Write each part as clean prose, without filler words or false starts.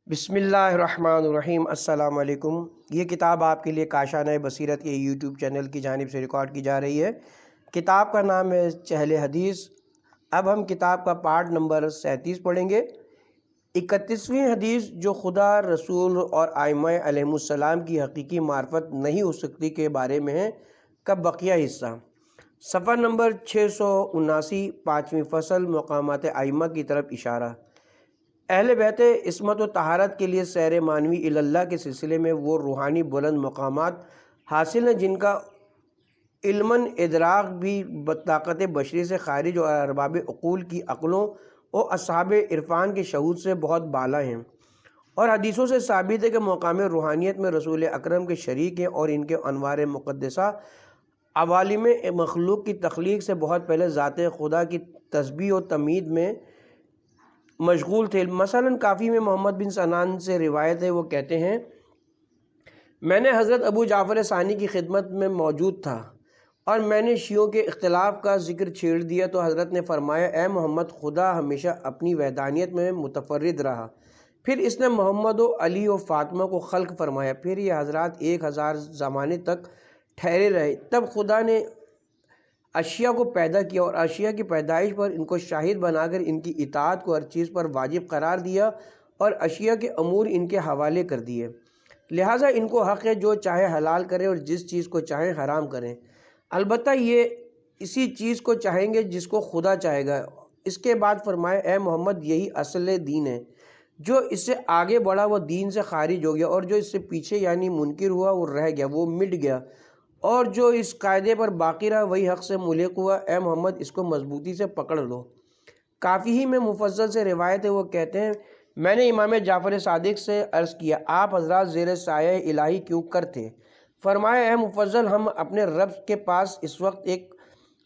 بسم اللہ الرحمن الرحیم۔ السلام علیکم۔ یہ کتاب آپ کے لیے کاشانہ بصیرت کے یوٹیوب چینل کی جانب سے ریکارڈ کی جا رہی ہے۔ کتاب کا نام ہے چہل حدیث۔ اب ہم کتاب کا پارٹ نمبر 37 پڑھیں گے۔ 31ویں حدیث جو خدا، رسول اور ائمہ علیہم السلام کی حقیقی معرفت نہیں ہو سکتی کے بارے میں ہے کا بقیہ حصہ، صفحہ نمبر 679، 5ویں فصل، مقامات ائمہ کی طرف اشارہ۔ اہل بیت عصمت و طہارت کے لیے سیر معنوی اللہ کے سلسلے میں وہ روحانی بلند مقامات حاصل ہیں جن کا علماً ادراک بھی طاقت بشری سے خارج اور ارباب عقول کی عقلوں اور اصحاب عرفان کے شعور سے بہت بالا ہیں، اور حدیثوں سے ثابت ہے کہ مقام روحانیت میں رسول اکرم کے شریک ہیں، اور ان کے انوار مقدسہ عوالم مخلوق کی تخلیق سے بہت پہلے ذات خدا کی تسبیح و تمجید میں مشغول تھے۔ مثلا کافی میں محمد بن سنان سے روایت ہے، وہ کہتے ہیں میں نے حضرت ابو جعفر ثانی کی خدمت میں موجود تھا اور میں نے شیعوں کے اختلاف کا ذکر چھیڑ دیا تو حضرت نے فرمایا، اے محمد، خدا ہمیشہ اپنی وحدانیت میں متفرد رہا، پھر اس نے محمد و علی و فاطمہ کو خلق فرمایا، پھر یہ حضرات 1000 زمانے تک ٹھہرے رہے، تب خدا نے اشیاء کو پیدا کیا اور اشیاء کی پیدائش پر ان کو شاہد بنا کر ان کی اطاعت کو ہر چیز پر واجب قرار دیا اور اشیاء کے امور ان کے حوالے کر دیے، لہٰذا ان کو حق ہے جو چاہے حلال کریں اور جس چیز کو چاہیں حرام کریں، البتہ یہ اسی چیز کو چاہیں گے جس کو خدا چاہے گا۔ اس کے بعد فرمایا، اے محمد، یہی اصل دین ہے، جو اس سے آگے بڑھا وہ دین سے خارج ہو گیا، اور جو اس سے پیچھے یعنی منکر ہوا وہ رہ گیا، وہ مٹ گیا، اور جو اس قاعدے پر باقی رہا وہی حق سے ملحق ہوا۔ اے محمد، اس کو مضبوطی سے پکڑ لو۔ کافی ہی میں مفضل سے روایت ہے، وہ کہتے ہیں میں نے امام جعفر صادق سے عرض کیا، آپ حضرات زیر سایہ الہی کیوں کرتے؟ فرمایا، اے مفضل، ہم اپنے رب کے پاس اس وقت ایک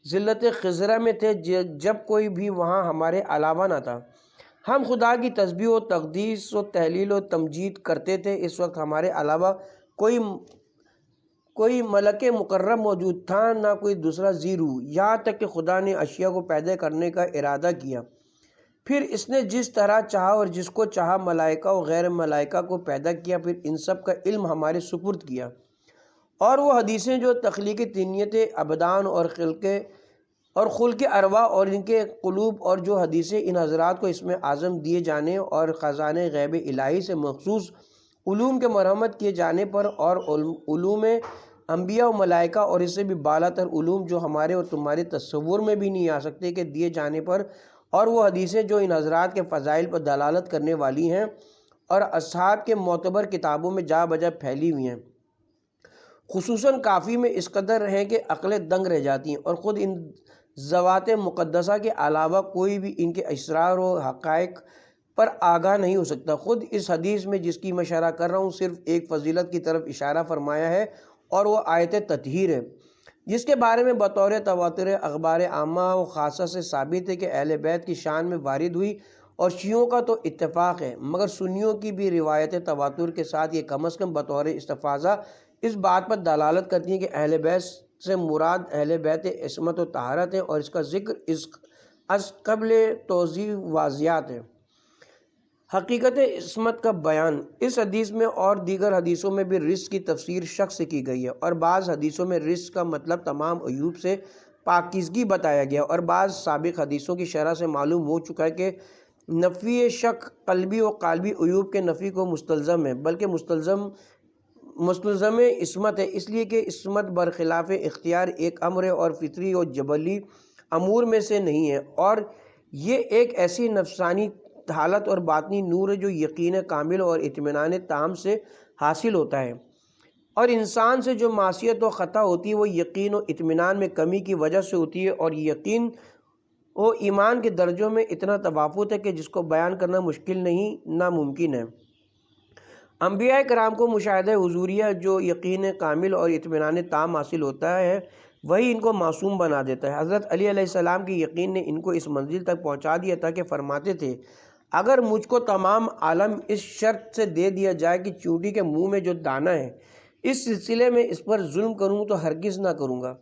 ذلت خضرہ میں تھے جب کوئی بھی وہاں ہمارے علاوہ نہ تھا، ہم خدا کی تسبیح و تقدیس و تحلیل و تمجید کرتے تھے، اس وقت ہمارے علاوہ کوئی ملک مقرب موجود تھا، نہ کوئی دوسرا ذی روح، یہاں تک کہ خدا نے اشیاء کو پیدا کرنے کا ارادہ کیا، پھر اس نے جس طرح چاہا اور جس کو چاہا ملائکہ و غیر ملائکہ کو پیدا کیا، پھر ان سب کا علم ہمارے سپرد کیا، اور وہ حدیثیں جو تخلیق طینیت ابدان اور خلق ارواح اور ان کے قلوب، اور جو حدیثیں ان حضرات کو اسم اعظم دیے جانے اور خزانہ غیب الہی سے مخصوص علوم کے مرحمت کیے جانے پر، اور علوم انبیاء و ملائکہ اور اس سے بھی بالا تر علوم جو ہمارے اور تمہارے تصور میں بھی نہیں آ سکتے کے دیے جانے پر، اور وہ حدیثیں جو ان حضرات کے فضائل پر دلالت کرنے والی ہیں اور اصحاب کے معتبر کتابوں میں جا بجا پھیلی ہوئی ہیں، خصوصاً کافی میں اس قدر ہیں کہ عقلیں دنگ رہ جاتی ہیں، اور خود ان ذوات مقدسہ کے علاوہ کوئی بھی ان کے اسرار و حقائق پر آگاہ نہیں ہو سکتا۔ خود اس حدیث میں جس کی میں اشارہ کر رہا ہوں صرف ایک فضیلت کی طرف اشارہ فرمایا ہے، اور وہ آیت تطہیر ہے، جس کے بارے میں بطور تواتر اخبار عامہ و خاصہ سے ثابت ہے کہ اہل بیت کی شان میں وارد ہوئی، اور شیعوں کا تو اتفاق ہے، مگر سنیوں کی بھی روایت تواتر کے ساتھ یہ کم از کم بطور استفاضہ اس بات پر دلالت کرتی ہیں کہ اہل بیت سے مراد اہل بیت عصمت و طہارت ہے، اور اس کا ذکر از قبل توضیح واضحات ہے۔ حقیقت عصمت کا بیان اس حدیث میں اور دیگر حدیثوں میں بھی رزق کی تفسیر شک سے کی گئی ہے، اور بعض حدیثوں میں رزق کا مطلب تمام عیوب سے پاکیزگی بتایا گیا، اور بعض سابق حدیثوں کی شرح سے معلوم ہو چکا ہے کہ نفی شک قلبی و قالبی عیوب کے نفی کو مستلزم ہے، بلکہ مستلزم عصمت ہے، اس لیے کہ عصمت برخلاف اختیار ایک امر ہے اور فطری اور جبلی امور میں سے نہیں ہے، اور یہ ایک ایسی نفسانی حالت اور باطنی نور ہے جو یقین کامل اور اطمینان تام سے حاصل ہوتا ہے، اور انسان سے جو معصیت و خطا ہوتی ہے وہ یقین و اطمینان میں کمی کی وجہ سے ہوتی ہے، اور یقین و ایمان کے درجوں میں اتنا تفاوت ہے کہ جس کو بیان کرنا مشکل نہیں، ناممکن ہے۔ انبیاء کرام کو مشاہدہ حضوریہ جو یقین کامل اور اطمینان تام حاصل ہوتا ہے وہی ان کو معصوم بنا دیتا ہے۔ حضرت علی علیہ السلام کی یقین نے ان کو اس منزل تک پہنچا دیا تھا کہ فرماتے تھے، اگر مجھ کو تمام عالم اس شرط سے دے دیا جائے کہ چونٹی کے منہ میں جو دانہ ہے اس سلسلے میں اس پر ظلم کروں تو ہرگز نہ کروں گا۔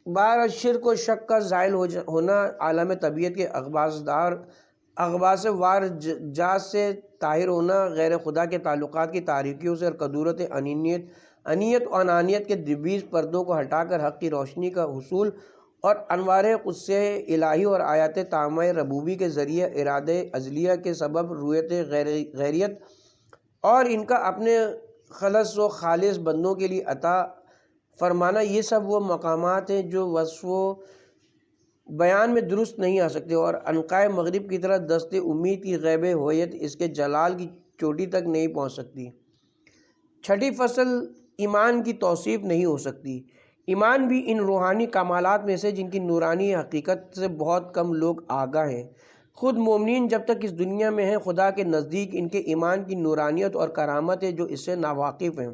بہرحال شرک و شک کا زائل ہونا عالم طبیعت کے اغباس وار جات سے طاہر ہونا، غیر خدا کے تعلقات کی تاریکیوں سے اور قدورت انیت و انانیت کے دبیز پردوں کو ہٹا کر حق کی روشنی کا حصول اور انوار قدس الہی اور آیات تامہ ربوبی کے ذریعے ارادہ ازلیہ کے سبب رویت غیریت اور ان کا اپنے خلص و خالص بندوں کے لیے عطا فرمانا، یہ سب وہ مقامات ہیں جو وصف و بیان میں درست نہیں آ سکتے اور عنقائے مغرب کی طرح دست امید کی غیب ہویت اس کے جلال کی چوٹی تک نہیں پہنچ سکتی۔ چھٹی فصل ایمان کی توصیف نہیں ہو سکتی۔ ایمان بھی ان روحانی کمالات میں سے جن کی نورانی حقیقت سے بہت کم لوگ آگاہ ہیں۔ خود مومنین جب تک اس دنیا میں ہیں خدا کے نزدیک ان کے ایمان کی نورانیت اور کرامت ہے جو اس سے ناواقف ہیں۔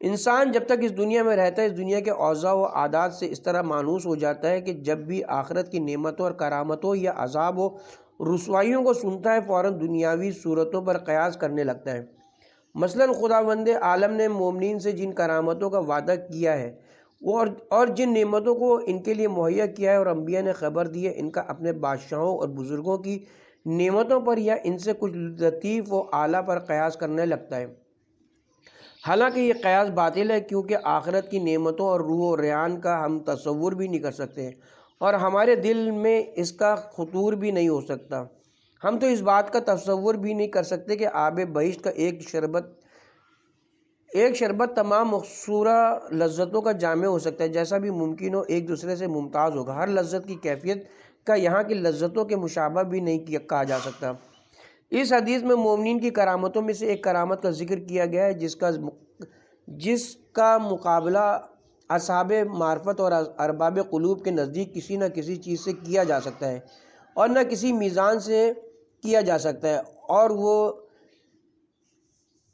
انسان جب تک اس دنیا میں رہتا ہے اس دنیا کے اوضاع و عادات سے اس طرح مانوس ہو جاتا ہے کہ جب بھی آخرت کی نعمتوں اور کرامتوں یا عذاب و رسوائیوں کو سنتا ہے فوراً دنیاوی صورتوں پر قیاس کرنے لگتا ہے۔ مثلاً خداوند عالم نے مومنین سے جن کرامتوں کا وعدہ کیا ہے اور جن نعمتوں کو ان کے لیے مہیا کیا ہے اور انبیاء نے خبر دی ہے، ان کا اپنے بادشاہوں اور بزرگوں کی نعمتوں پر یا ان سے کچھ لطیف و اعلیٰ پر قیاس کرنے لگتا ہے۔ حالانکہ یہ قیاس باطل ہے، کیونکہ آخرت کی نعمتوں اور روح و ریان کا ہم تصور بھی نہیں کر سکتے اور ہمارے دل میں اس کا خطور بھی نہیں ہو سکتا۔ ہم تو اس بات کا تصور بھی نہیں کر سکتے کہ آب بہشت کا ایک شربت تمام مقصورہ لذتوں کا جامع ہو سکتا ہے، جیسا بھی ممکن ہو ایک دوسرے سے ممتاز ہوگا۔ ہر لذت کی کیفیت کا یہاں کی لذتوں کے مشابہ بھی نہیں کہا جا سکتا۔ اس حدیث میں مومنین کی کرامتوں میں سے ایک کرامت کا ذکر کیا گیا ہے جس کا مقابلہ اصحاب معرفت اور ارباب قلوب کے نزدیک کسی نہ کسی چیز سے کیا جا سکتا ہے اور نہ کسی میزان سے کیا جا سکتا ہے،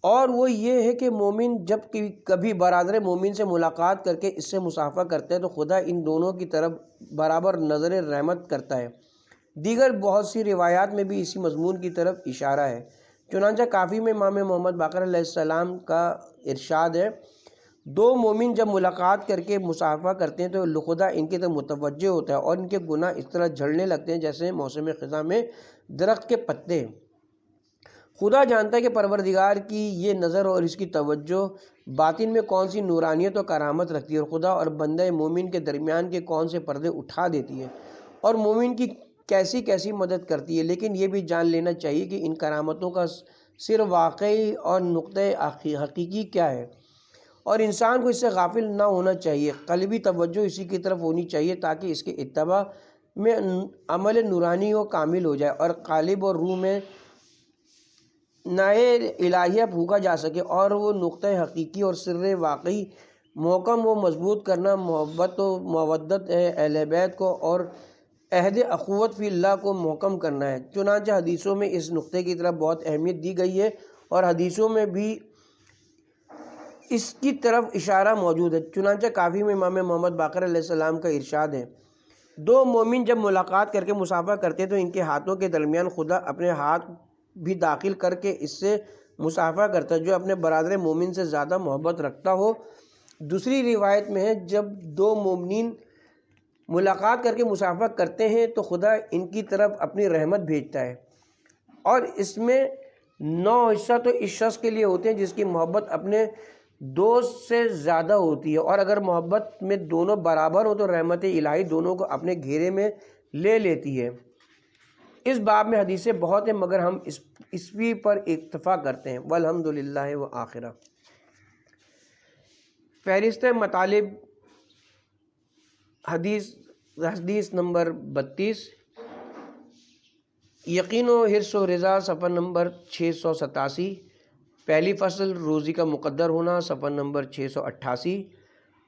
اور وہ یہ ہے کہ مومن جب کبھی برادر مومن سے ملاقات کر کے اس سے مصافحہ کرتے ہیں تو خدا ان دونوں کی طرف برابر نظر رحمت کرتا ہے۔ دیگر بہت سی روایات میں بھی اسی مضمون کی طرف اشارہ ہے۔ چنانچہ کافی میں امام محمد باقر علیہ السلام کا ارشاد ہے، دو مومن جب ملاقات کر کے مصافحہ کرتے ہیں تو خدا ان کی طرف متوجہ ہوتا ہے اور ان کے گناہ اس طرح جھڑنے لگتے ہیں جیسے موسم خزاں میں درخت کے پتے۔ خدا جانتا ہے کہ پروردگار کی یہ نظر اور اس کی توجہ باطن میں کون سی نورانیت و کرامت رکھتی ہے اور خدا اور بندہ مومن کے درمیان کے کون سے پردے اٹھا دیتی ہے اور مومن کی کیسی کیسی مدد کرتی ہے۔ لیکن یہ بھی جان لینا چاہیے کہ ان کرامتوں کا سر واقعی اور نقطۂ حقیقی کیا ہے، اور انسان کو اس سے غافل نہ ہونا چاہیے۔ قلبی توجہ اسی کی طرف ہونی چاہیے تاکہ اس کے اتباع میں عمل نورانی و کامل ہو جائے اور قالب اور روح میں نئے الہیہ پھونکا جا سکے اور وہ نقطۂ حقیقی اور سر واقعی محکم و مضبوط کرنا محبت و مودت اہل بیت کو اور عہد اخوت فی اللہ کو محکم کرنا ہے۔ چنانچہ حدیثوں میں اس نقطے کی طرف بہت اہمیت دی گئی ہے اور حدیثوں میں بھی اس کی طرف اشارہ موجود ہے۔ چنانچہ کافی میں امام محمد باقر علیہ السلام کا ارشاد ہے، دو مومن جب ملاقات کر کے مصافحہ کرتے تو ان کے ہاتھوں کے درمیان خدا اپنے ہاتھ بھی داخل کر کے اس سے مصافحہ کرتا ہے جو اپنے برادر مومن سے زیادہ محبت رکھتا ہو۔ دوسری روایت میں ہے، جب دو مومنین ملاقات کر کے مصافحہ کرتے ہیں تو خدا ان کی طرف اپنی رحمت بھیجتا ہے اور اس میں 9 حصہ تو اس شخص کے لیے ہوتے ہیں جس کی محبت اپنے دوست سے زیادہ ہوتی ہے، اور اگر محبت میں دونوں برابر ہو تو رحمت الہی دونوں کو اپنے گھیرے میں لے لیتی ہے۔ اس باب میں حدیثیں بہت ہیں مگر ہم اسوی پر اکتفا کرتے ہیں۔ والحمدللہ وآخرہ۔ فہرست مطالب حدیث نمبر 32، یقین و حرص و رضا، صفحہ نمبر 687۔ پہلی فصل روزی کا مقدر ہونا، صفحہ نمبر 688۔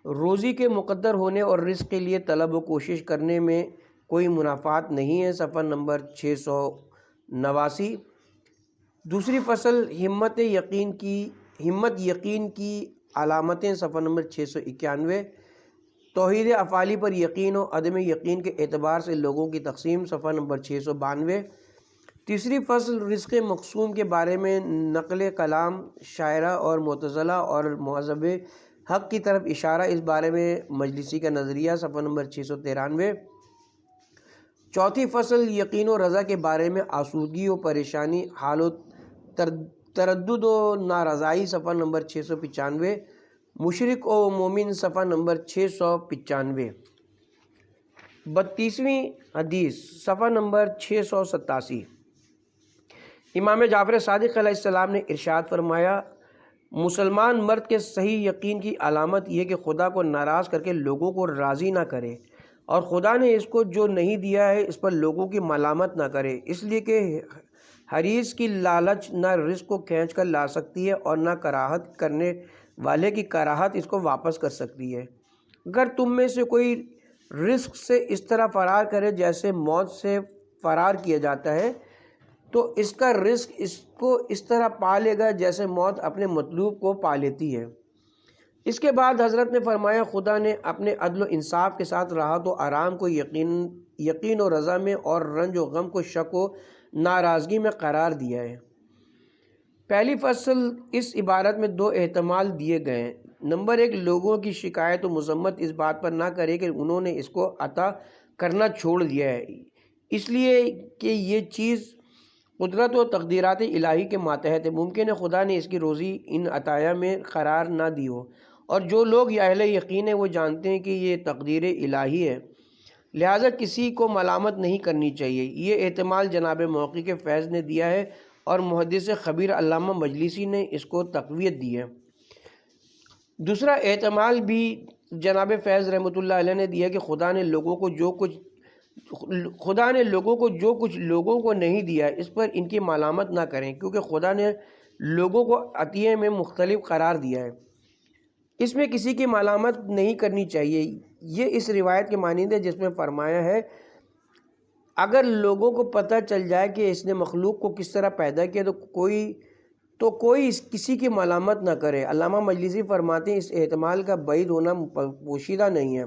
روزی کے مقدر ہونے اور رزق کے لیے طلب و کوشش کرنے میں کوئی منافات نہیں ہے، صفحہ نمبر 689۔ دوسری فصل ہمت یقین کی علامتیں، صفحہ نمبر 691۔ توحید افعالی پر یقین و عدم یقین کے اعتبار سے لوگوں کی تقسیم، صفحہ نمبر 692۔ تیسری فصل رزق مقسوم کے بارے میں نقل کلام شاعرہ اور معتزلہ اور مہذب حق کی طرف اشارہ، اس بارے میں مجلسی کا نظریہ، صفحہ نمبر 693۔ چوتھی فصل یقین و رضا کے بارے میں آسودگی و پریشانی، حال و تردد و نارضائی، صفحہ نمبر 695، مشرک و مومن، صفحہ نمبر 695۔ 32ویں حدیث، صفحہ نمبر 687۔ امام جعفر صادق علیہ السلام نے ارشاد فرمایا، مسلمان مرد کے صحیح یقین کی علامت یہ کہ خدا کو ناراض کر کے لوگوں کو راضی نہ کرے، اور خدا نے اس کو جو نہیں دیا ہے اس پر لوگوں کی ملامت نہ کرے، اس لیے کہ حریص کی لالچ نہ رزق کو کھینچ کر لا سکتی ہے اور نہ کراہت کرنے والے کی کراہت اس کو واپس کر سکتی ہے۔ اگر تم میں سے کوئی رزق سے اس طرح فرار کرے جیسے موت سے فرار کیا جاتا ہے، تو اس کا رزق اس کو اس طرح پا لے گا جیسے موت اپنے مطلوب کو پا لیتی ہے۔ اس کے بعد حضرت نے فرمایا، خدا نے اپنے عدل و انصاف کے ساتھ راحت و آرام کو یقین و رضا میں اور رنج و غم کو شک و ناراضگی میں قرار دیا ہے۔ پہلی فصل، اس عبارت میں دو احتمال دیے گئے ہیں۔ نمبر 1، لوگوں کی شکایت و مذمت اس بات پر نہ کرے کہ انہوں نے اس کو عطا کرنا چھوڑ دیا ہے، اس لیے کہ یہ چیز قدرت و تقدیرات الہی کے ماتحت ہے، ممکن ہے خدا نے اس کی روزی ان عطایا میں قرار نہ دی ہو، اور جو لوگ اہل یقین ہیں وہ جانتے ہیں کہ یہ تقدیر الہی ہے، لہٰذا کسی کو ملامت نہیں کرنی چاہیے۔ یہ احتمال جناب موقع کے فیض نے دیا ہے اور محدث خبیر علامہ مجلسی نے اس کو تقویت دی ہے۔ دوسرا احتمال بھی جناب فیض رحمۃ اللہ علیہ نے دیا کہ خدا نے لوگوں کو جو کچھ لوگوں کو نہیں دیا اس پر ان کی ملامت نہ کریں، کیونکہ خدا نے لوگوں کو عطیے میں مختلف قرار دیا ہے، اس میں کسی کی ملامت نہیں کرنی چاہیے۔ یہ اس روایت کے مانند ہے جس میں فرمایا ہے، اگر لوگوں کو پتہ چل جائے کہ اس نے مخلوق کو کس طرح پیدا کیا تو کوئی کسی کی ملامت نہ کرے۔ علامہ مجلسی فرماتے ہیں، اس احتمال کا بعید ہونا پوشیدہ نہیں ہے،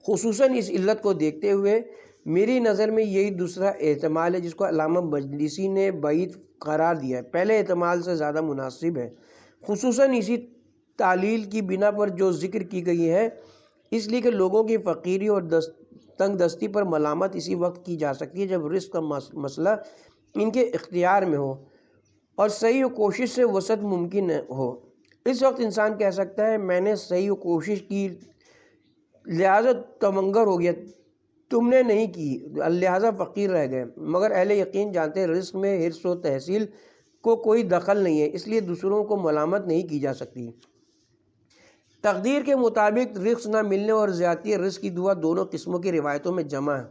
خصوصاً اس علت کو دیکھتے ہوئے میری نظر میں یہی دوسرا احتمال ہے جس کو علامہ مجلسی نے بعید قرار دیا ہے، پہلے احتمال سے زیادہ مناسب ہے، خصوصاً اسی تعلیل کی بنا پر جو ذکر کی گئی ہے، اس لیے کہ لوگوں کی فقیری اور تنگ دستی پر ملامت اسی وقت کی جا سکتی ہے جب رزق کا مسئلہ ان کے اختیار میں ہو اور صحیح کوشش سے وسعت ممکن ہو۔ اس وقت انسان کہہ سکتا ہے، میں نے صحیح کوشش کی لہٰذا تمنگر ہو گیا، تم نے نہیں کی لہٰذا فقیر رہ گئے، مگر اہل یقین جانتے ہیں رزق میں حرص و تحصیل کو کوئی دخل نہیں ہے، اس لیے دوسروں کو ملامت نہیں کی جا سکتی۔ تقدیر کے مطابق رزق نہ ملنے اور زیادتی رزق کی دعا دونوں قسموں کی روایتوں میں جمع ہے۔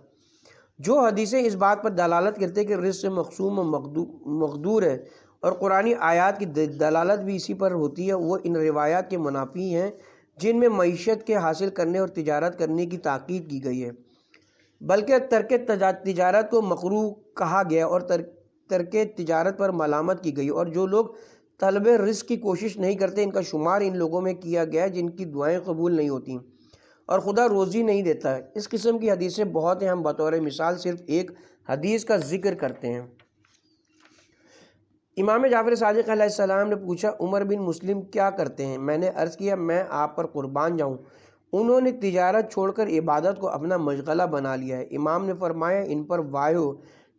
جو حدیثیں اس بات پر دلالت کرتے ہیں کہ رزق سے مقسوم و مقدور ہے اور قرآنی آیات کی دلالت بھی اسی پر ہوتی ہے، وہ ان روایات کے منافی ہیں جن میں معیشت کے حاصل کرنے اور تجارت کرنے کی تاکید کی گئی ہے، بلکہ ترک تجارت کو مکروہ کہا گیا اور ترک تجارت پر ملامت کی گئی، اور جو لوگ طلب رزق کی کوشش نہیں کرتے ان کا شمار ان لوگوں میں کیا گیا جن کی دعائیں قبول نہیں ہوتیں اور خدا روزی نہیں دیتا ہے۔ اس قسم کی حدیثیں بہت ہیں، ہم بطور مثال صرف ایک حدیث کا ذکر کرتے ہیں۔ امام جعفر صادق علیہ السلام نے پوچھا، عمر بن مسلم کیا کرتے ہیں؟ میں نے عرض کیا، میں آپ پر قربان جاؤں، انہوں نے تجارت چھوڑ کر عبادت کو اپنا مشغلہ بنا لیا ہے۔ امام نے فرمایا، ان پر وائے ہو،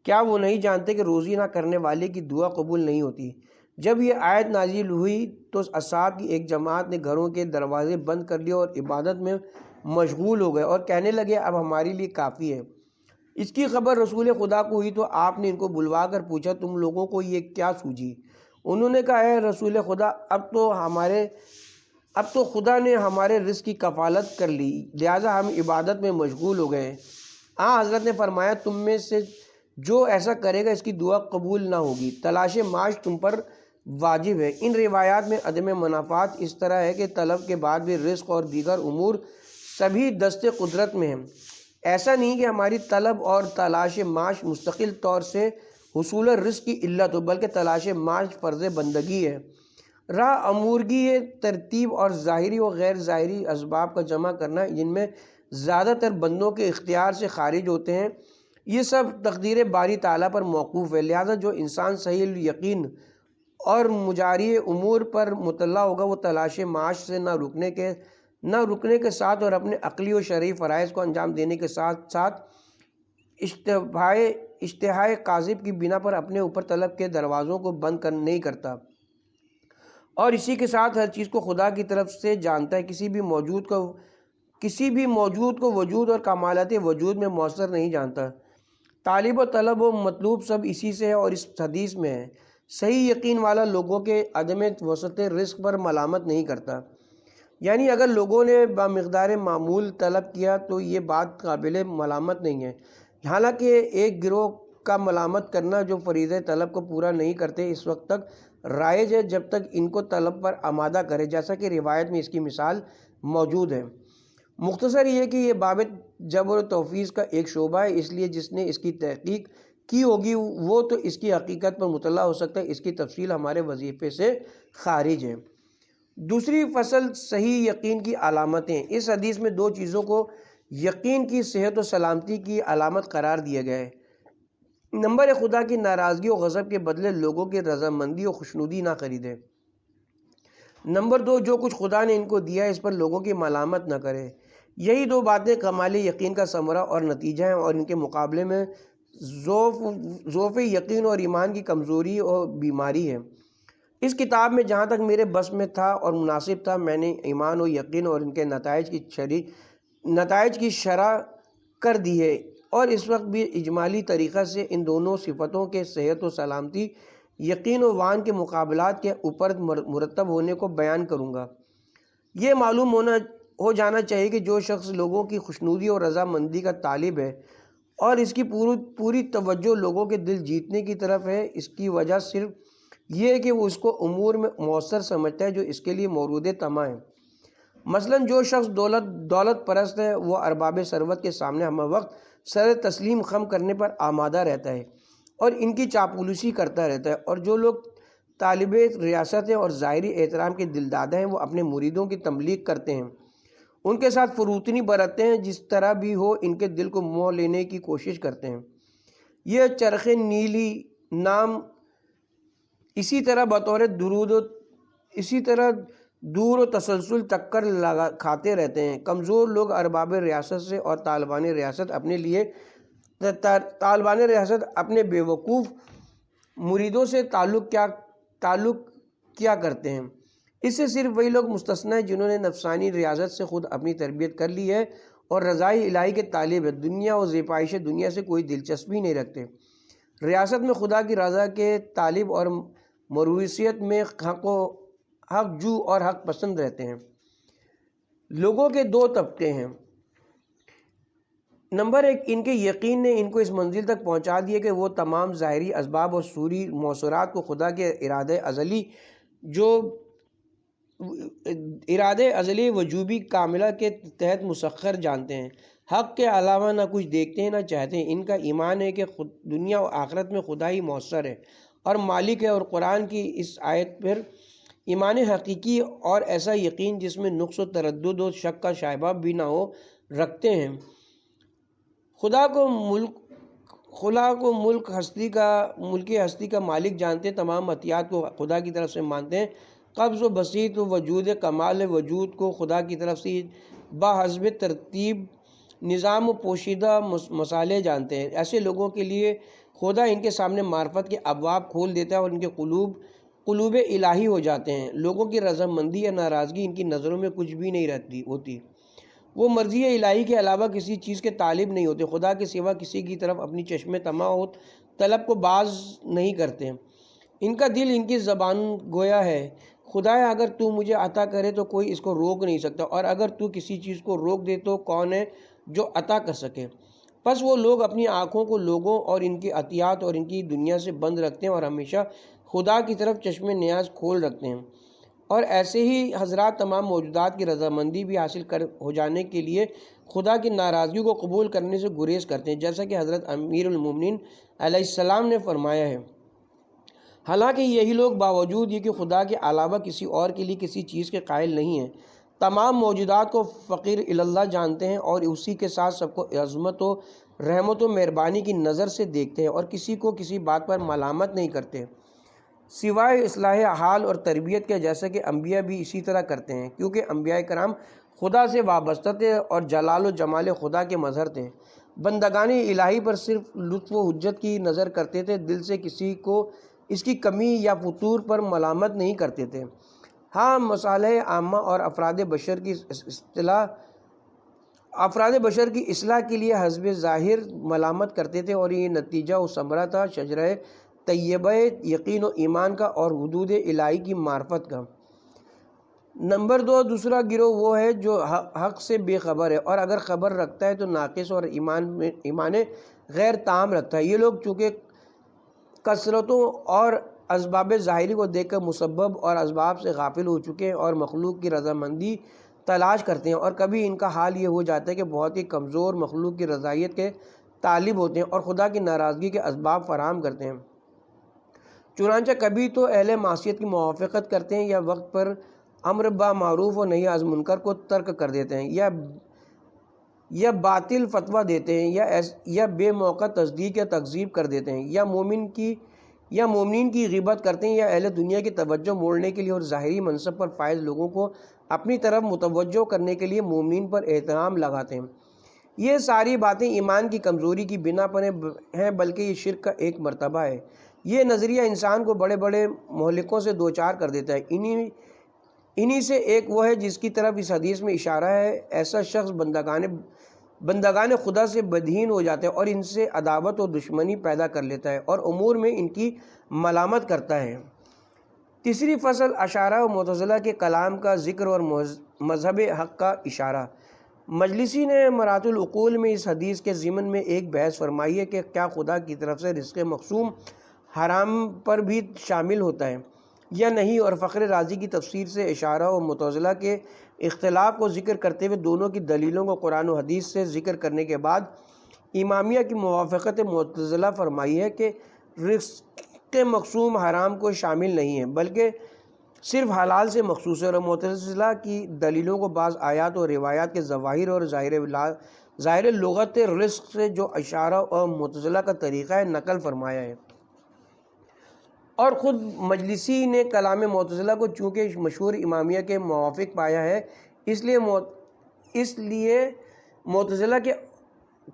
کیا وہ نہیں جانتے کہ روزی نہ کرنے والے کی دعا قبول نہیں ہوتی؟ جب یہ آیت نازل ہوئی تو اصحاب کی ایک جماعت نے گھروں کے دروازے بند کر لیے اور عبادت میں مشغول ہو گئے اور کہنے لگے، اب ہمارے لیے کافی ہے۔ اس کی خبر رسول خدا کو ہوئی تو آپ نے ان کو بلوا کر پوچھا، تم لوگوں کو یہ کیا سوجھی؟ انہوں نے کہا، اے رسول خدا، اب تو خدا نے ہمارے رزق کی کفالت کر لی، لہٰذا ہم عبادت میں مشغول ہو گئے۔ حضرت نے فرمایا، تم میں سے جو ایسا کرے گا اس کی دعا قبول نہ ہوگی، تلاش معاش تم پر واجب ہے۔ ان روایات میں عدم منافات اس طرح ہے کہ طلب کے بعد بھی رزق اور دیگر امور سبھی دست قدرت میں ہیں۔ ایسا نہیں کہ ہماری طلب اور تلاش معاش مستقل طور سے حصول رزق کی علت ہو، بلکہ تلاش معاش فرض بندگی ہے۔ راہ امورگی ترتیب اور ظاہری و غیر ظاہری اسباب کا جمع کرنا، جن میں زیادہ تر بندوں کے اختیار سے خارج ہوتے ہیں، یہ سب تقدیر باری تعالیٰ پر موقوف ہے، لہذا جو انسان صحیح یقین اور مجاری امور پر مطلع ہوگا وہ تلاش معاش سے نہ رکنے کے ساتھ اور اپنے عقلی و شرعی فرائض کو انجام دینے کے ساتھ ساتھ اشتہائے کاذب کی بنا پر اپنے اوپر طلب کے دروازوں کو بند نہیں کرتا، اور اسی کے ساتھ ہر چیز کو خدا کی طرف سے جانتا ہے، کسی بھی موجود کو وجود اور کمالات وجود میں مؤثر نہیں جانتا۔ طالب و طلب و مطلوب سب اسی سے ہے، اور اس حدیث میں ہے صحیح یقین والا لوگوں کے عدم وسعت رزق پر ملامت نہیں کرتا، یعنی اگر لوگوں نے بمقدار معمول طلب کیا تو یہ بات قابل ملامت نہیں ہے، حالانکہ ایک گروہ کا ملامت کرنا جو فریضہ طلب کو پورا نہیں کرتے اس وقت تک رائج ہے جب تک ان کو طلب پر آمادہ کرے، جیسا کہ روایت میں اس کی مثال موجود ہے۔ مختصر یہ کہ یہ باب جبر و توفیق کا ایک شعبہ ہے، اس لیے جس نے اس کی تحقیق کی ہوگی وہ تو اس کی حقیقت پر مطلع ہو سکتا ہے، اس کی تفصیل ہمارے وظیفے سے خارج ہے۔ دوسری فصل صحیح یقین کی علامتیں۔ اس حدیث میں دو چیزوں کو یقین کی صحت و سلامتی کی علامت قرار دیا گیا ہے۔ نمبر ایک، خدا کی ناراضگی و غضب کے بدلے لوگوں کی رضامندی و خوشنودی نہ خریدے۔ نمبر دو، جو کچھ خدا نے ان کو دیا ہے اس پر لوگوں کی ملامت نہ کرے۔ یہی دو باتیں کمال یقین کا ثمرہ اور نتیجہ ہیں، اور ان کے مقابلے میں ضعف یقین اور ایمان کی کمزوری اور بیماری ہے۔ اس کتاب میں جہاں تک میرے بس میں تھا اور مناسب تھا میں نے ایمان و یقین اور ان کے نتائج کی شرح کر دی ہے، اور اس وقت بھی اجمالی طریقہ سے ان دونوں صفتوں کے صحت و سلامتی، یقین و وان کے مقابلات کے اوپر مرتب ہونے کو بیان کروں گا۔ یہ معلوم ہو جانا چاہیے کہ جو شخص لوگوں کی خوشنودی اور رضامندی کا طالب ہے اور اس کی پوری توجہ لوگوں کے دل جیتنے کی طرف ہے، اس کی وجہ صرف یہ ہے کہ وہ اس کو امور میں مؤثر سمجھتا ہے جو اس کے لیے مورود طمع ہے۔ مثلاً جو شخص دولت پرست ہے وہ ارباب ثروت کے سامنے ہمہ وقت سر تسلیم خم کرنے پر آمادہ رہتا ہے اور ان کی چاپلوسی کرتا رہتا ہے، اور جو لوگ طالب ریاست ہیں اور ظاہری احترام کے دلدادہ ہیں وہ اپنے مریدوں کی تملیک کرتے ہیں، ان کے ساتھ فروتنی برتتے ہیں، جس طرح بھی ہو ان کے دل کو موہ لینے کی کوشش کرتے ہیں۔ یہ چرخ نیلی نام اسی طرح دور و تسلسل ٹکر کھاتے رہتے ہیں۔ کمزور لوگ ارباب ریاست سے اور طالبان ریاست اپنے بیوقوف مریدوں سے تعلق کیا کرتے ہیں۔ اس سے صرف وہی لوگ مستثنی ہیں جنہوں نے نفسانی ریاضت سے خود اپنی تربیت کر لی ہے اور رضائے الہی کے طالب ہے، دنیا اور زیبائش دنیا سے کوئی دلچسپی نہیں رکھتے، ریاست میں خدا کی رضا کے طالب اور مرویثیت میں حق جو اور حق پسند رہتے ہیں۔ لوگوں کے دو طبقے ہیں۔ نمبر ایک، ان کے یقین نے ان کو اس منزل تک پہنچا دیا کہ وہ تمام ظاہری اسباب اور صوری موثرات کو خدا کے ارادہ ازلی وجوبی کاملہ کے تحت مسخر جانتے ہیں، حق کے علاوہ نہ کچھ دیکھتے ہیں نہ چاہتے ہیں۔ ان کا ایمان ہے کہ دنیا و آخرت میں خدا ہی مؤثر ہے اور مالک ہے، اور قرآن کی اس آیت پر ایمان حقیقی اور ایسا یقین جس میں نقص و تردد و شک کا شائبہ بھی نہ ہو رکھتے ہیں۔ خدا کو ملک ہستی کا مالک جانتے ہیں، تمام عطیات کو خدا کی طرف سے مانتے ہیں، قبض و بسیط و وجود کمال وجود کو خدا کی طرف سے بحسب ترتیب نظام و پوشیدہ مسالے جانتے ہیں۔ ایسے لوگوں کے لیے خدا ان کے سامنے معرفت کے ابواب کھول دیتا ہے اور ان کے قلوب الہی ہو جاتے ہیں۔ لوگوں کی رضامندی یا ناراضگی ان کی نظروں میں کچھ بھی نہیں ہوتی، وہ مرضی الہی کے علاوہ کسی چیز کے طالب نہیں ہوتے، خدا کے سوا کسی کی طرف اپنی چشم طمع و طلب کو باز نہیں کرتے۔ ان کا دل ان کی زبان گویا ہے، خدایا اگر تو مجھے عطا کرے تو کوئی اس کو روک نہیں سکتا، اور اگر تو کسی چیز کو روک دے تو کون ہے جو عطا کر سکے۔ پس وہ لوگ اپنی آنکھوں کو لوگوں اور ان کی عطیات اور ان کی دنیا سے بند رکھتے ہیں اور ہمیشہ خدا کی طرف چشم نیاز کھول رکھتے ہیں، اور ایسے ہی حضرات تمام موجودات کی رضامندی بھی حاصل ہو جانے کے لیے خدا کی ناراضگی کو قبول کرنے سے گریز کرتے ہیں، جیسا کہ حضرت امیر المومنین علیہ السلام نے فرمایا ہے۔ حالانکہ یہی لوگ باوجود یہ کہ خدا کے علاوہ کسی اور کے لیے کسی چیز کے قائل نہیں ہیں، تمام موجودات کو فقیر اللہ جانتے ہیں اور اسی کے ساتھ سب کو عظمت و رحمت و مہربانی کی نظر سے دیکھتے ہیں، اور کسی کو کسی بات پر ملامت نہیں کرتے سوائے اصلاح حال اور تربیت کے، جیسا کہ انبیاء بھی اسی طرح کرتے ہیں، کیونکہ انبیاء کرام خدا سے وابستہ تھے اور جلال و جمال خدا کے مظہر تھے۔ بندگان الہی پر صرف لطف و حجت کی نظر کرتے تھے، دل سے کسی کو اس کی کمی یا فتور پر ملامت نہیں کرتے تھے۔ ہاں، مصالح عامہ اور افراد بشر کی اصلاح کے لیے حسب ظاہر ملامت کرتے تھے، اور یہ نتیجہ و ثمرہ تھا شجرہ طیبہ یقین و ایمان کا اور حدود الہی کی معرفت کا۔ نمبر 2، دوسرا گروہ وہ ہے جو حق سے بے خبر ہے، اور اگر خبر رکھتا ہے تو ناقص اور ایمان غیر تام رکھتا ہے۔ یہ لوگ چونکہ کثرتوں اور اسباب ظاہری کو دیکھ کر مسبب اور اسباب سے غافل ہو چکے ہیں اور مخلوق کی رضامندی تلاش کرتے ہیں، اور کبھی ان کا حال یہ ہو جاتا ہے کہ بہت ہی کمزور مخلوق کی رضائیت کے طالب ہوتے ہیں اور خدا کی ناراضگی کے اسباب فراہم کرتے ہیں۔ چنانچہ کبھی تو اہل معصیت کی موافقت کرتے ہیں، یا وقت پر امر بالمعروف و نہی عن منکر کو ترک کر دیتے ہیں، یا باطل فتویٰ دیتے ہیں، یا بے موقع تصدیق یا تکذیب کر دیتے ہیں، یا مومنین کی غیبت کرتے ہیں، یا اہل دنیا کی توجہ موڑنے کے لیے اور ظاہری منصب پر فائز لوگوں کو اپنی طرف متوجہ کرنے کے لیے مومنین پر احترام لگاتے ہیں۔ یہ ساری باتیں ایمان کی کمزوری کی بنا پر ہیں، بلکہ یہ شرک کا ایک مرتبہ ہے۔ یہ نظریہ انسان کو بڑے بڑے مہلکوں سے دوچار کر دیتا ہے۔ انہی سے ایک وہ ہے جس کی طرف اس حدیث میں اشارہ ہے۔ ایسا شخص بندگان خدا سے بدہین ہو جاتا ہے اور ان سے عداوت و دشمنی پیدا کر لیتا ہے اور امور میں ان کی ملامت کرتا ہے۔ تیسری فصل، اشاعرہ و معتزلہ کے کلام کا ذکر اور مذہب حق کا اشارہ۔ مجلسی نے مرات العقول میں اس حدیث کے ضمن میں ایک بحث فرمائی ہے کہ کیا خدا کی طرف سے رزق مقسوم حرام پر بھی شامل ہوتا ہے یا نہیں، اور فخر رازی کی تفسیر سے اشاعرہ و معتزلہ کے اختلاف کو ذکر کرتے ہوئے دونوں کی دلیلوں کو قرآن و حدیث سے ذکر کرنے کے بعد امامیہ کی موافقت معتزلہ فرمائی ہے کہ رزق مقسوم حرام کو شامل نہیں ہے بلکہ صرف حلال سے مخصوص ہے، اور معتزلہ کی دلیلوں کو بعض آیات اور روایات کے ظواہر اور ظاہر لغت رزق سے جو اشاعرہ اور معتزلہ کا طریقہ ہے نقل فرمایا ہے۔ اور خود مجلسی نے کلام معتزلہ کو چونکہ مشہور امامیہ کے موافق پایا ہے، اس لیے معتزلہ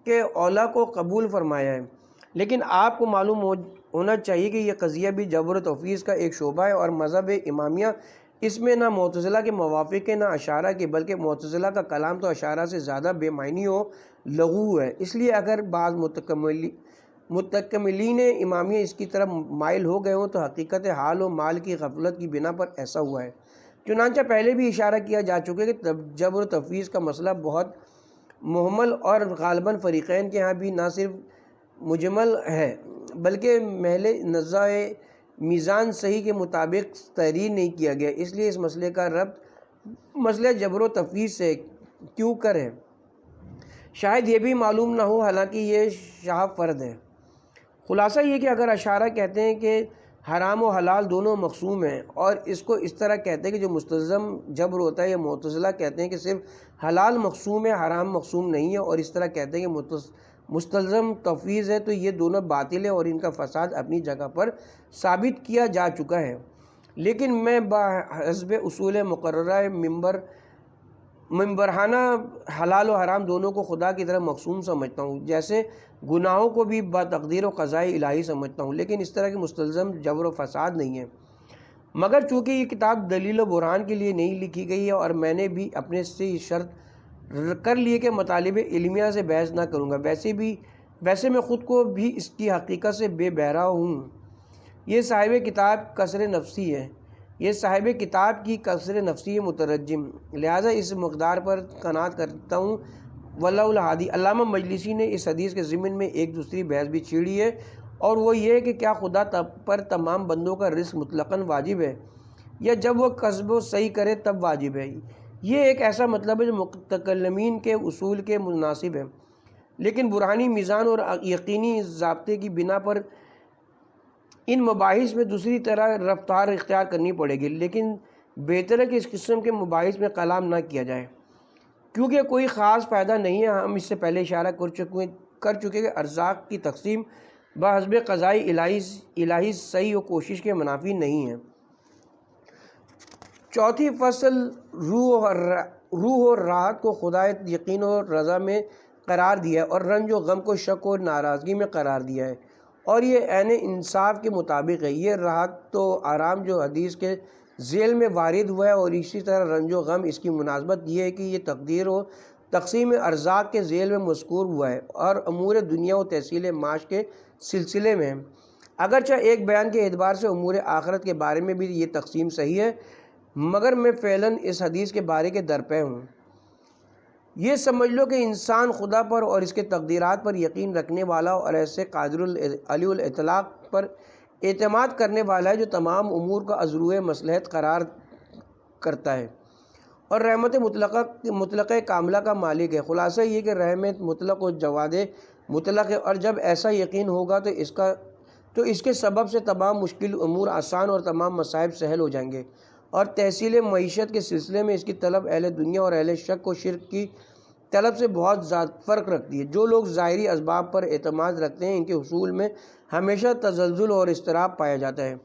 کے اولا کو قبول فرمایا ہے۔ لیکن آپ کو معلوم ہونا چاہیے کہ یہ قضیہ بھی جبر و تفویض کا ایک شعبہ ہے، اور مذہب امامیہ اس میں نہ معتزلہ کے موافق ہے نہ اشاعرہ کے، بلکہ معتزلہ کا کلام تو اشاعرہ سے زیادہ بے معنی و لغو ہے۔ اس لیے اگر بعض متکملین امامیہ اس کی طرف مائل ہو گئے ہوں تو حقیقت حال و مال کی غفلت کی بنا پر ایسا ہوا ہے۔ چنانچہ پہلے بھی اشارہ کیا جا چکا ہے کہ جبر و تفویض کا مسئلہ بہت محمل اور غالباً فریقین کے ہاں بھی نہ صرف مجمل ہے بلکہ محل نزاع میزان صحیح کے مطابق تحریر نہیں کیا گیا۔ اس لیے اس مسئلے کا ربط مسئلہ جبر و تفویض سے کیوں کر ہے، شاید یہ بھی معلوم نہ ہو، حالانکہ یہ شاہ فرد ہے۔ خلاصہ یہ کہ اگر اشاعرہ کہتے ہیں کہ حرام و حلال دونوں مقسوم ہیں اور اس کو اس طرح کہتے ہیں کہ جو مستلزم جبر ہوتا ہے، یا معتزلہ کہتے ہیں کہ صرف حلال مقسوم ہے حرام مقسوم نہیں ہے اور اس طرح کہتے ہیں کہ مستلزم تفویض ہے، تو یہ دونوں باطل ہے اور ان کا فساد اپنی جگہ پر ثابت کیا جا چکا ہے۔ لیکن میں بحسب اصول مقررہ ممبرانہ حلال و حرام دونوں کو خدا کی طرف مقسوم سمجھتا ہوں، جیسے گناہوں کو بھی بتقدیر و قضاء الہی سمجھتا ہوں، لیکن اس طرح کے مستلزم جبر و فساد نہیں ہے۔ مگر چونکہ یہ کتاب دلیل و برہان کے لیے نہیں لکھی گئی ہے اور میں نے بھی اپنے سے یہ شرط کر لیے کہ مطالب علمیہ سے بحث نہ کروں گا، ویسے میں خود کو بھی اس کی حقیقت سے بے بہرا ہوں۔ یہ صاحب کتاب کی کثر نفسی مترجم، لہٰذا اس مقدار پر قناعت کرتا ہوں۔ واللہ الہادی۔ علامہ مجلسی نے اس حدیث کے ضمن میں ایک دوسری بحث بھی چھیڑی ہے، اور وہ یہ ہے کہ کیا خدا پر تمام بندوں کا رزق مطلقاً واجب ہے، یا جب وہ کسب و صحیح کرے تب واجب ہے۔ یہ ایک ایسا مطلب ہے جو متکلمین کے اصول کے مناسب ہے، لیکن برہانی میزان اور یقینی ضابطے کی بنا پر ان مباحث میں دوسری طرح رفتار اختیار کرنی پڑے گی۔ لیکن بہتر ہے کہ اس قسم کے مباحث میں کلام نہ کیا جائے، کیونکہ کوئی خاص فائدہ نہیں ہے۔ ہم اس سے پہلے اشارہ کر چکے کہ ارزاق کی تقسیم بحسب قضاء الہی صحیح و کوشش کے منافی نہیں ہے۔ چوتھی فصل، روح اور راحت کو خدا یقین و رضا میں قرار دیا ہے اور رنج و غم کو شک و ناراضگی میں قرار دیا ہے، اور یہ عین انصاف کے مطابق ہے۔ یہ راحت و آرام جو حدیث کے ذیل میں وارد ہوا ہے، اور اسی طرح رنج و غم، اس کی مناسبت یہ ہے کہ یہ تقدیر و تقسیم ارزاق کے ذیل میں مذکور ہوا ہے اور امور دنیا و تحصیل معاش کے سلسلے میں ہے۔ اگرچہ ایک بیان کے اعتبار سے امور آخرت کے بارے میں بھی یہ تقسیم صحیح ہے، مگر میں فعلاً اس حدیث کے بارے کے درپے ہوں۔ یہ سمجھ لو کہ انسان خدا پر اور اس کے تقدیرات پر یقین رکھنے والا اور ایسے قادر علی الاطلاق پر اعتماد کرنے والا ہے جو تمام امور کا عذروِ مصلحت قرار کرتا ہے اور رحمت مطلقہ کاملہ کا مالک ہے۔ خلاصہ یہ کہ رحمت مطلق و جواد مطلق ہے، اور جب ایسا یقین ہوگا تو اس کے سبب سے تمام مشکل امور آسان اور تمام مصائب سہل ہو جائیں گے، اور تحصیل معیشت کے سلسلے میں اس کی طلب اہل دنیا اور اہل شک و شرک کی طلب سے بہت زیادہ فرق رکھتی ہے۔ جو لوگ ظاہری اسباب پر اعتماد رکھتے ہیں، ان کے حصول میں ہمیشہ تزلزل اور اضطراب پایا جاتا ہے۔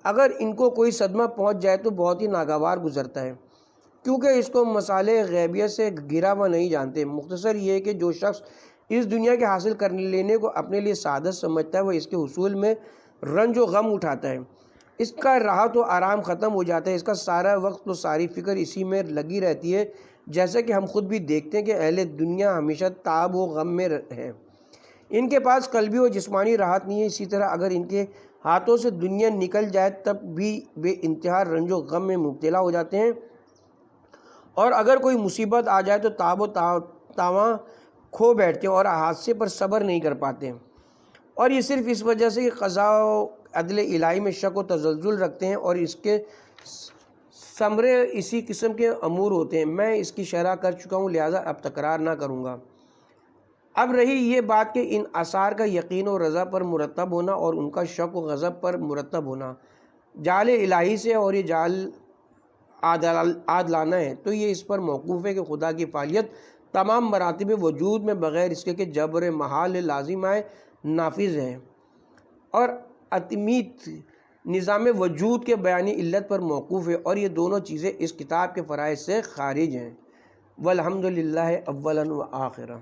اگر ان کو کوئی صدمہ پہنچ جائے تو بہت ہی ناگوار گزرتا ہے، کیونکہ اس کو مسائل غیبیت سے گھرا ہوا نہیں جانتے۔ مختصر یہ ہے کہ جو شخص اس دنیا کے حاصل کر لینے کو اپنے لیے سعادت سمجھتا ہے، وہ اس کے حصول میں رنج و غم اٹھاتا ہے، اس کا راحت و آرام ختم ہو جاتا ہے، اس کا سارا وقت و ساری فکر اسی میں لگی رہتی ہے۔ جیسا کہ ہم خود بھی دیکھتے ہیں کہ اہل دنیا ہمیشہ تعب و غم میں ہیں، ان کے پاس قلبی و جسمانی راحت نہیں ہے۔ اسی طرح اگر ان کے ہاتھوں سے دنیا نکل جائے تب بھی بے انتہا رنج و غم میں مبتلا ہو جاتے ہیں، اور اگر کوئی مصیبت آ جائے تو تاب و تاواں کھو بیٹھتے ہیں اور حادثے پر صبر نہیں کر پاتے ہیں، اور یہ صرف اس وجہ سے کہ قضاء و عدل الہی میں شک و تزلزل رکھتے ہیں، اور اس کے ثمرے اسی قسم کے امور ہوتے ہیں۔ میں اس کی شرح کر چکا ہوں، لہٰذا اب تکرار نہ کروں گا۔ اب رہی یہ بات کہ ان آثار کا یقین و رضا پر مرتب ہونا اور ان کا شک و غضب پر مرتب ہونا جعل الہی سے، اور یہ جعل عادلانہ ہے، تو یہ اس پر موقوف ہے کہ خدا کی فعالیت تمام مراتب وجود میں بغیر اس کے کہ جبر محال لازم آئے نافذ ہے، اور اتمیت نظام وجود کے بیانی علت پر موقوف ہے، اور یہ دونوں چیزیں اس کتاب کے فرائض سے خارج ہیں۔ والحمدللہ اولا و آخرا۔